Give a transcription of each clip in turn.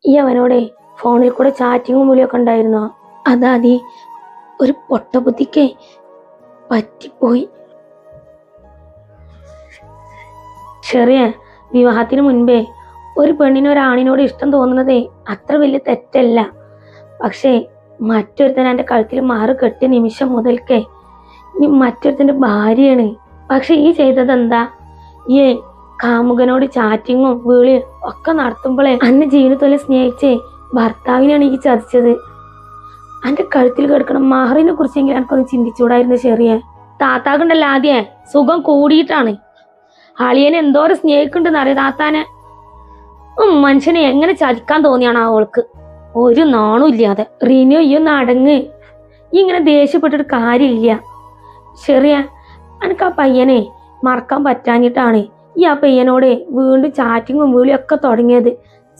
ഈ അവനോടെ ഫോണിൽ കൂടെ ചാറ്റിങ്ങും വിളിയൊക്കെ ഉണ്ടായിരുന്നോ? അതാതി ഒരു പൊട്ടബുദ്ധിക്ക് പറ്റിപ്പോയി. ചെറിയ വിവാഹത്തിന് മുൻപേ ഒരു പെണ്ണിന് ഒരാണിനോട് ഇഷ്ടം തോന്നുന്നതേ അത്ര വലിയ തെറ്റല്ല. പക്ഷേ മറ്റൊരുത്തൻ എൻ്റെ കഴുത്തിൽ മാറ് കെട്ടിയ നിമിഷം മുതൽക്കേ നീ മറ്റൊരുത്തൻ്റെ ഭാര്യയാണ്. പക്ഷെ ഈ ചെയ്തത് എന്താ? ഈ കാമുകനോട് ചാറ്റിങ്ങും വിളിയും ഒക്കെ നടത്തുമ്പോഴേ അന്നെ ജീവനത്തോലെ സ്നേഹിച്ചേ ഭർത്താവിനാണ് ഈ ചതിച്ചത്. എൻ്റെ കഴുത്തിൽ കിടക്കണ മഹറിനെ കുറിച്ചെങ്കിലും എനിക്കൊന്ന് ചിന്തിച്ചുകൂടായിരുന്നു. ചെറിയ താത്താക്കുണ്ടല്ലോ ആദ്യം സുഖം കൂടിയിട്ടാണ്. അളിയനെ എന്തോരം സ്നേഹിക്കുന്നുണ്ടെന്ന് അറിയാം താത്താനെ. മനുഷ്യനെ എങ്ങനെ ചതിക്കാൻ തോന്നിയാണ് അവൾക്ക്? ഒരു നാണും ഇല്ലാതെ. റീനോ ഈ ഒന്ന് അടങ്ങ്. ഈ ഇങ്ങനെ ദേഷ്യപ്പെട്ടിട്ട് കാര്യമില്ല. ചെറിയ എനിക്ക് ആ പയ്യനെ മറക്കാൻ പറ്റാഞ്ഞിട്ടാണ് ഈ ആ പയ്യനോട് വീണ്ടും ചാറ്റിങ്ങും വിളിയൊക്കെ തുടങ്ങിയത്.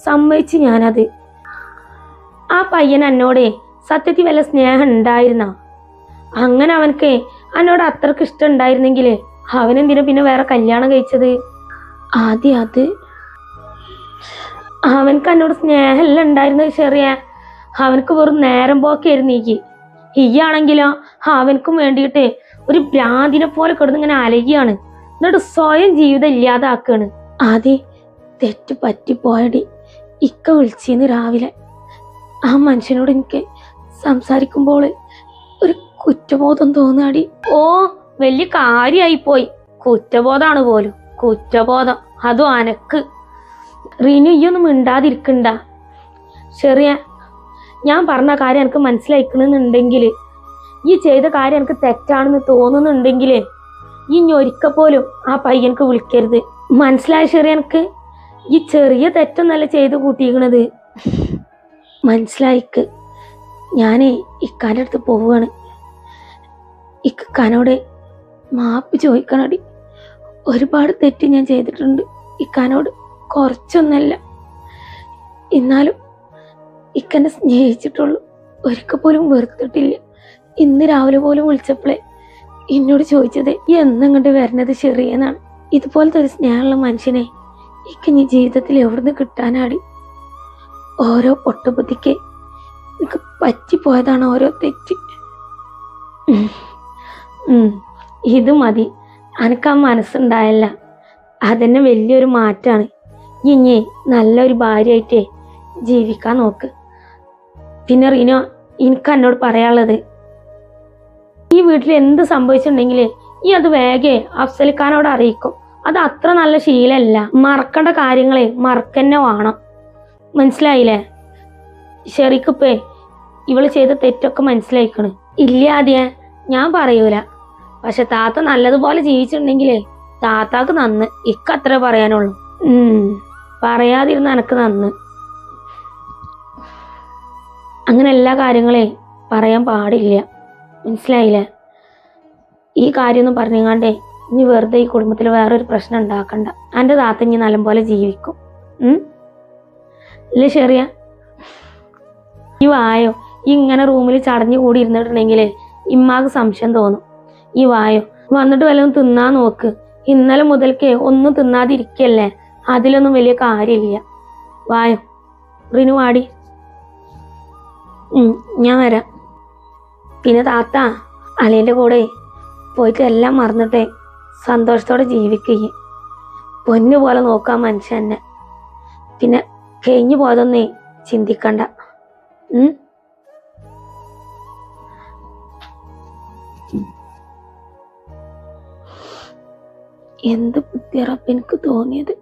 സമ്മതിച്ച് ഞാനത്. ആ പയ്യൻ എന്നോട് സത്യത്തിൽ വല്ല സ്നേഹം ഉണ്ടായിരുന്ന? അങ്ങനെ അവനക്ക് എന്നോട് അത്രക്ക് ഇഷ്ടം ഉണ്ടായിരുന്നെങ്കിൽ അവനെന്തിനാ പിന്നെ വേറെ കല്യാണം കഴിച്ചത്? ആദ്യം അത് അവനക്ക് എന്നോട് സ്നേഹമല്ല ഉണ്ടായിരുന്നത്. ചെറിയ അവനക്ക് വെറും നേരം പോക്കായിരുന്നു. ഈയാണെങ്കിലോ അവനക്കും വേണ്ടിയിട്ട് ഒരു ഭ്രാന്തിനെ പോലെ കിടന്ന് ഇങ്ങനെ അലയുകയാണ്. എന്നിട്ട് സ്വയം ജീവിതം ഇല്ലാതാക്കാണ്. ആദ്യം തെറ്റ് പറ്റിപ്പോയടി. ഇക്ക വിളിച്ചിന്ന് രാവിലെ. ആ മനുഷ്യനോട് എനിക്ക് സംസാരിക്കുമ്പോൾ ഒരു കുറ്റബോധം തോന്നാടി. ഓ വലിയ കാര്യായിപ്പോയി. കുറ്റബോധമാണ് പോലും. കുറ്റബോധം അതും അനക്ക്. റീനു ഈയൊന്നും മിണ്ടാതിരിക്കണ്ട. ചെറിയ ഞാൻ പറഞ്ഞ കാര്യം എനിക്ക് മനസ്സിലായിക്കണമെന്നുണ്ടെങ്കിൽ, ഈ ചെയ്ത കാര്യം എനിക്ക് തെറ്റാണെന്ന് തോന്നുന്നുണ്ടെങ്കിൽ ഈ ഒരിക്കൽ പോലും ആ പയ്യനക്ക് വിളിക്കരുത്. മനസ്സിലായ ചെറിയ എനിക്ക്? ഈ ചെറിയ തെറ്റൊന്നല്ല ചെയ്ത് കൂട്ടിയിരിക്കണത്. മനസ്സിലായിക്ക്. ഞാനേ ഇക്കാൻ്റെ അടുത്ത് പോവുകയാണ്. ഇക്കാനോട് മാപ്പ് ചോദിക്കണടി. ഒരുപാട് തെറ്റ് ഞാൻ ചെയ്തിട്ടുണ്ട് ഇക്കാനോട്, കുറച്ചൊന്നല്ല. എന്നാലും ഇക്കനെ സ്നേഹിച്ചിട്ടുള്ളൂ, ഒരിക്കൽ പോലും വെറുത്തിട്ടില്ല. ഇന്ന് രാവിലെ പോലും വിളിച്ചപ്പോഴേ എന്നോട് ചോദിച്ചത് എന്നങ്ങോട്ട് വരണത് ചെറിയെന്നാണ്. ഇതുപോലത്തെ ഒരു സ്നേഹമുള്ള മനുഷ്യനെ ഇക്ക നീ ജീവിതത്തിൽ എവിടുന്ന് കിട്ടാനാടി? ഓരോ പൊട്ടബുദ്ധിക്ക് എനിക്ക് പറ്റിപ്പോയതാണ് ഓരോ തെറ്റ്. ഇത് മതി. അനക്ക് ആ മനസ്സുണ്ടായല്ല, അതന്നെ വലിയൊരു മാറ്റാണ്. ഇനി നല്ലൊരു ഭാര്യയായിട്ടേ ജീവിക്കാൻ നോക്ക്. പിന്നെ റീനോ, എനിക്ക് എന്നോട് പറയാനുള്ളത്, ഈ വീട്ടിൽ എന്ത് സംഭവിച്ചിട്ടുണ്ടെങ്കിൽ ഈ അത് വേഗേ അഫ്സലിക്കാനോട് അറിയിക്കും. അത് അത്ര നല്ല ശീലമല്ല. മറക്കേണ്ട കാര്യങ്ങളെ മറക്കന്നെ വേണം. മനസ്സിലായില്ലേ? ശരിക്കിപ്പേ ഇവള് ചെയ്ത തെറ്റൊക്കെ മനസ്സിലായിക്കണ്. ഇല്ലാതെ ഞാൻ പറയൂല. പക്ഷെ താത്ത നല്ലതുപോലെ ജീവിച്ചിട്ടുണ്ടെങ്കിലേ താത്താക്ക് നന്ന്. ഇക്കത്രേ പറയാനുള്ളൂ. പറയാതിരുന്ന എനക്ക് നന്ന്. അങ്ങനെ എല്ലാ കാര്യങ്ങളെ പറയാൻ പാടില്ല. മനസ്സിലായില്ലേ? ഈ കാര്യമൊന്നും പറഞ്ഞാണ്ടേ ഇനി വെറുതെ ഈ കുടുംബത്തിൽ വേറൊരു പ്രശ്നം ഉണ്ടാക്കണ്ട. എൻ്റെ താത്ത ഇനി നല്ലപോലെ ജീവിക്കും. ഇല്ല ചെറിയ ഈ വായോ ഇങ്ങനെ റൂമിൽ ചടഞ്ഞു കൂടി ഇരുന്നിട്ടുണ്ടെങ്കിൽ ഇമ്മാക്ക് സംശയം തോന്നും. ഈ വായോ വന്നിട്ട് വല്ലതും തിന്നാൻ നോക്ക്. ഇന്നലെ മുതൽക്കേ ഒന്നും തിന്നാതിരിക്കല്ലേ, അതിലൊന്നും വലിയ കാര്യമില്ല. വായോ റിനു വാടി. ഞാൻ വരാം. പിന്നെ താത്ത അളിയൻ്റെ കൂടെ പോയിട്ട് എല്ലാം മറന്നിട്ടേ സന്തോഷത്തോടെ ജീവിക്കുകയും പൊന്നു പോലെ നോക്കാൻ മനുഷ്യനെ. പിന്നെ കഴിഞ്ഞു പോയതൊന്നേ ചിന്തിക്കണ്ട. എന്ത് ബുദ്ധിയറപ്പ് എനിക്ക് തോന്നിയത്.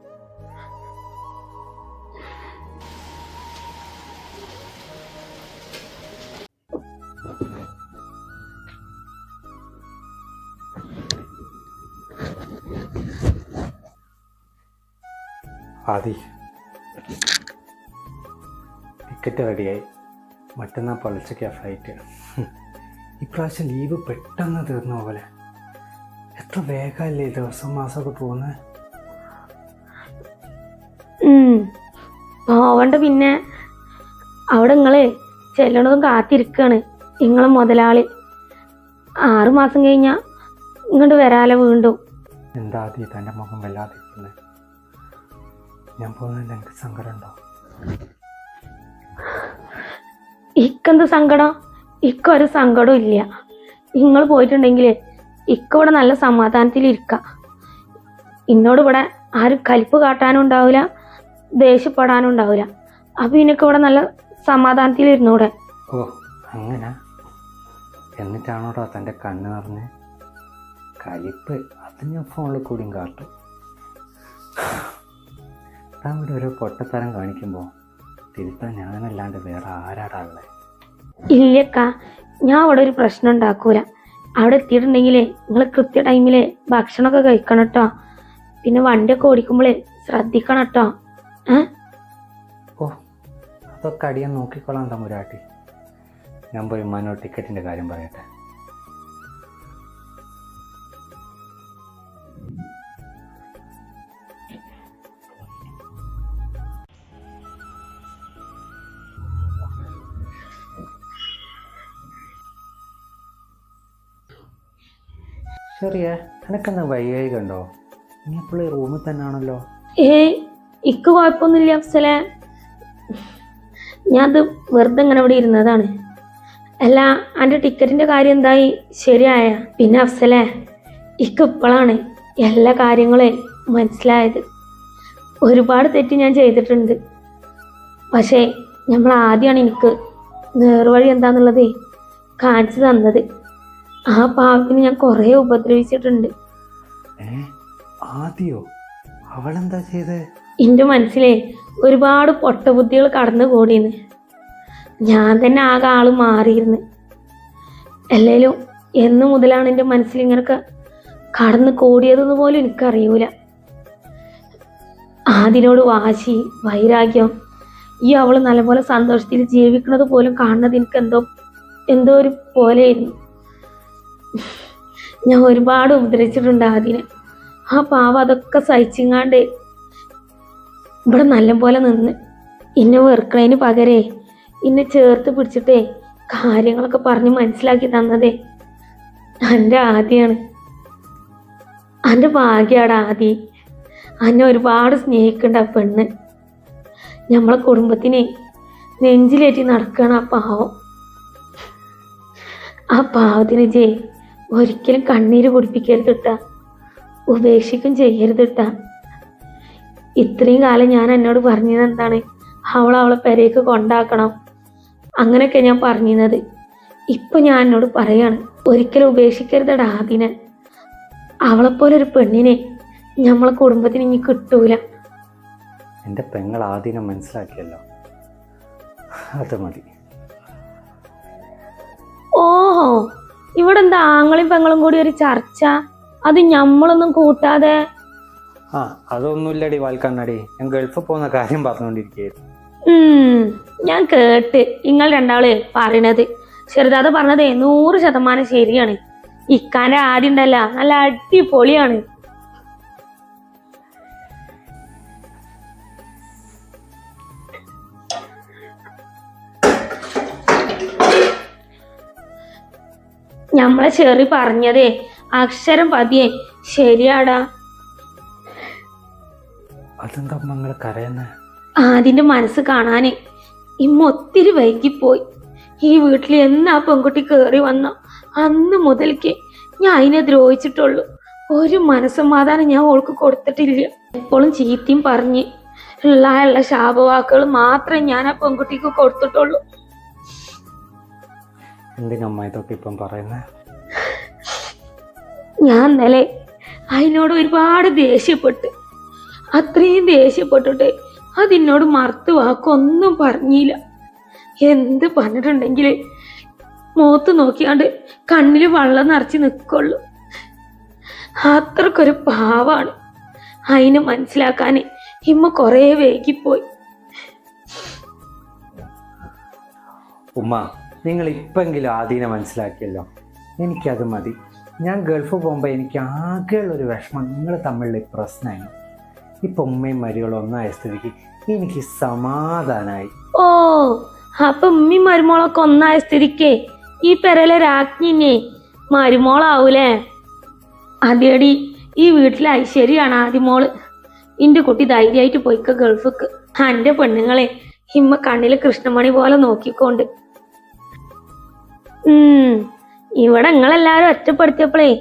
ആദി, ടിക്കറ്റ് റെഡിയായി. മറ്റന്നാൾ പുലർച്ചയ്ക്കാണ് ഫ്ലൈറ്റ്. ഇപ്രാവശ്യം ലീവ് പെട്ടെന്ന് തീർന്ന പോലെ. എത്ര വേഗമല്ലേ ദിവസം മാസമൊക്കെ പോകുന്നത്. പോവണ്ട. പിന്നെ അവിടെ നിങ്ങള് ചെല്ലണതും കാത്തിരിക്കാണ് നിങ്ങളെ മുതലാളി. 6 മാസം കഴിഞ്ഞാൽ ഇങ്ങോട്ട് വരാലോ വീണ്ടും. എന്താ ആദ്യം തൻ്റെ മുഖം വല്ലാതിരിക്കുന്നത്? ഞാൻ പോകുന്നതിൽ എനിക്ക് സങ്കടമുണ്ടോ? ഇക്കെന്ത് സങ്കടം? ഇക്കൊരു സങ്കടവും ഇല്ല. നിങ്ങൾ പോയിട്ടുണ്ടെങ്കിൽ ഇക്ക ഇവിടെ നല്ല സമാധാനത്തിലിരിക്കാം. എന്നോട് ഇവിടെ ആരും കലിപ്പ് കാട്ടാനും ഉണ്ടാവില്ല, ദേഷ്യപ്പെടാനും ഉണ്ടാവില്ല. അപ്പം എനിക്ക് ഇവിടെ നല്ല സമാധാനത്തിലിരുന്നൂടെ? ഓ അങ്ങനെ എന്നിട്ടാണോടാ തൻ്റെ കണ്ണ് നിറഞ്ഞ് കലിപ്പ്? അത് ഞാൻ ഫോണിൽ കൂടിയും കാട്ടും. താൻ ഇവിടെ ഓരോ പൊട്ടത്തരം കാണിക്കുമ്പോൾ തിരുത്താൻ ഞാനല്ലാണ്ട് വേറെ ആരാടാ ഉള്ളത്? ഇല്ലക്ക, ഞാൻ അവിടെ ഒരു പ്രശ്നം ഉണ്ടാക്കൂല. അവിടെ എത്തിയിട്ടുണ്ടെങ്കിലേ നിങ്ങൾ കൃത്യ ടൈമില് ഭക്ഷണമൊക്കെ കഴിക്കണം കേട്ടോ. പിന്നെ വണ്ടിയൊക്കെ ഓടിക്കുമ്പോഴേ ശ്രദ്ധിക്കണം കേട്ടോ. ഓ അതൊക്കെ അടിയാൻ നോക്കിക്കൊള്ളാം തമ്പുരാട്ടി. ഞാൻ പോയി ഉമ്മാനോട് ടിക്കറ്റിൻ്റെ കാര്യം പറയട്ടെ. ശരിയേ, എനക്കെന്താ വൈകായി കണ്ടോ? നീ എപ്പോഴും റൂമിൽ തന്നെ ആണല്ലോ. ഇക്ക് കുഴപ്പമൊന്നുമില്ല അഫ്സലെ. ഞാനത് വെറുതെ ഇങ്ങനെ ഇവിടെ ഇരുന്നതാണ്. അല്ല, എൻ്റെ ടിക്കറ്റിൻ്റെ കാര്യം എന്തായി? ശരിയായ? പിന്നെ അഫ്സലെ, ഇക്ക് ഇപ്പോഴാണ് എല്ലാ കാര്യങ്ങളും മനസ്സിലായത്. ഒരുപാട് തെറ്റ് ഞാൻ ചെയ്തിട്ടുണ്ട്. പക്ഷേ നമ്മൾ ആദ്യമാണ് എനിക്ക് നേർവഴി എന്താന്നുള്ളത് കാണിച്ചു തന്നത്. ആ പാവത്തിന് ഞാൻ കുറേ ഉപദ്രവിച്ചിട്ടുണ്ട്. ആദ്യോ? അവളെന്താ ചെയ്ത്? എൻ്റെ മനസ്സിലെ ഒരുപാട് പൊട്ടബുദ്ധികൾ കടന്നു കൂടിയെന്ന്. ഞാൻ തന്നെ ആകെ ആള് മാറിയിരുന്നു. അല്ലേലും എന്നു മുതലാണ് എൻ്റെ മനസ്സിൽ ഇങ്ങനൊക്കെ കടന്നു കൂടിയതെന്ന് പോലും എനിക്കറിയൂല. അതിനോട് വാശി, വൈരാഗ്യം, ഈ അവള് നല്ലപോലെ സന്തോഷത്തിൽ ജീവിക്കുന്നത് പോലും കാണുന്നത് എനിക്ക് എന്തോ ഒരു പോലെയായിരുന്നു. ഞാൻ ഒരുപാട് ഉപദ്രവിച്ചിട്ടുണ്ട് അതിനെ. ആ പാവം അതൊക്കെ സഹിച്ചിങ്ങാണ്ട് ഇവിടെ നല്ലപോലെ നിന്ന് എന്നെ വെറുക്കണതിന് പകരേ എന്നെ ചേർത്ത് പിടിച്ചിട്ടേ കാര്യങ്ങളൊക്കെ പറഞ്ഞ് മനസ്സിലാക്കി തന്നതേ എൻ്റെ ആദ്യമാണ്. എൻ്റെ ഭാഗ്യമാണ് ആദി. അന്നെ ഒരുപാട് സ്നേഹിക്കണ്ട ആ പെണ്ണ്. നമ്മളെ കുടുംബത്തിനെ നെഞ്ചിലേറ്റി നടക്കുകയാണ് ആ പാവം. ആ പാവത്തിന് ഒരിക്കലും കണ്ണീര് കുടിപ്പിക്കരുത് ട്ടാ, ഉപേക്ഷിക്കും ചെയ്യരുത് ട്ടാ. ഇത്രയും കാലം ഞാൻ എന്നോട് പറഞ്ഞത് എന്താണ്? അവളെ പെരേക്ക് കൊണ്ടാക്കണം, അങ്ങനെയൊക്കെ ഞാൻ പറഞ്ഞിരുന്നത്. ഇപ്പൊ ഞാൻ എന്നോട് പറയാണ്, ഒരിക്കലും ഉപേക്ഷിക്കരുതടാ അതിനെ. അവളെപ്പോലൊരു പെണ്ണിനെ നമ്മളെ കുടുംബത്തിന് ഇനി കിട്ടൂല. എൻ്റെ പെങ്ങൾ ആദ്യം മനസ്സിലാക്കിയല്ലോ, അത് മതി. ഓഹോ, ഇവിടെ എന്താ ആങ്ങളും പെങ്ങളും കൂടി ഒരു ചർച്ച? അത് ഞമ്മളൊന്നും കൂട്ടാതെ? അതൊന്നുമില്ലടി വാൽക്കണ്ണടി, ഞാൻ ഗൾഫിൽ പോകുന്ന കാര്യം പറഞ്ഞുകൊണ്ടിരിക്കുകയായിരുന്നു. ഞാൻ കേട്ട് നിങ്ങൾ രണ്ടാള് പറയണത്. ചെറുതാത് പറഞ്ഞതേ 100% ശരിയാണ്. ഇക്കാന്റെ ആദ്യം ഉണ്ടല്ല, നല്ല അടിപൊളിയാണ്. നമ്മളെ ചെറി പറഞ്ഞതേ അക്ഷരം പതിയെ ശരിയാടാ. അതെന്താ മങ്ങള് കരയുന്നേ? അതിന്റെ മനസ്സ് കാണാന് ഇമ്മ ഒത്തിരി വൈകിപ്പോയി. ഈ വീട്ടിൽ എന്നാ പെൺകുട്ടി കയറി വന്നോ അന്ന് മുതൽക്ക് ഞാൻ അതിനെ ദ്രോഹിച്ചിട്ടുള്ളൂ. ഒരു മനസ്സമാധാനം ഞാൻ ഓൾക്ക് കൊടുത്തിട്ടില്ല. എപ്പോഴും ചീത്തയും പറഞ്ഞ് ഉള്ള ശാപവാക്കുകൾ മാത്രമേ ഞാൻ ആ പെൺകുട്ടിക്ക് കൊടുത്തിട്ടുള്ളൂ. എന്തിനമ്മ ഇതൊക്കെ ഇപ്പം പറയുന്നേ? ഞാൻ ഇന്നലെ അതിനോട് ഒരുപാട് ദേഷ്യപ്പെട്ട്, അത്രയും ദേഷ്യപ്പെട്ടിട്ട് അതിനോട് മറുത്ത് വാക്കൊന്നും പറഞ്ഞില്ല. എന്ത് പറഞ്ഞിട്ടുണ്ടെങ്കിൽ മുഖത്ത് നോക്കിയാണ്ട് കണ്ണിൽ വെള്ളം നിറച്ച് നിൽക്കുള്ളൂ. അത്രക്കൊരു പാവാണ്. അതിനെ മനസ്സിലാക്കാൻ ഇമ്മ കുറേ വൈകിപ്പോയി. ഉമ്മ, നിങ്ങൾ ഇപ്പെങ്കിലും ആദ്യം മനസ്സിലാക്കിയല്ലോ, എനിക്കത് മതി. ഞാൻ ഗൾഫ് പോകുമ്പോൾ എനിക്ക് ആകെയുള്ളൊരു വിഷമം നിങ്ങൾ തമ്മിലുള്ള പ്രശ്നമാണ്. ഇപ്പൊ ഉമ്മയും മരുകളും ഒന്നായ സ്ഥിതിക്ക് എനിക്ക് സമാധാനായി. ഓ, അപ്പൊ ഉമ്മയും മരുമോളൊക്കെ ഒന്നായ സ്ഥിതിക്ക് ഈ പെരയിലെ രാജ്ഞിനെ മരുമോളാവൂലേ? അതേടി, ഈ വീട്ടിലെ ഐശ്വര്യാണ് ആദ്യമോള്. ഇന്റെ കുട്ടി ധൈര്യമായിട്ട് പോയിക്ക ഗൾഫിക്ക്. എന്റെ പെണ്ണുങ്ങളെ ഇമ്മ കണ്ണില് കൃഷ്ണമണി പോലെ നോക്കിക്കൊണ്ട്. ഇവിടെ നിങ്ങളെല്ലാരും ഒറ്റപ്പെടുത്തിയപ്പോഴേ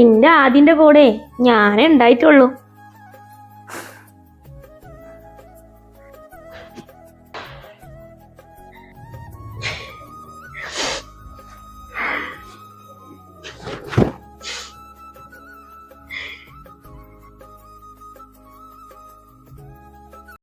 ഇന്റെ ആദ്യന്റെ കൂടെ ഞാനേ ഉണ്ടായിട്ടുള്ളൂ.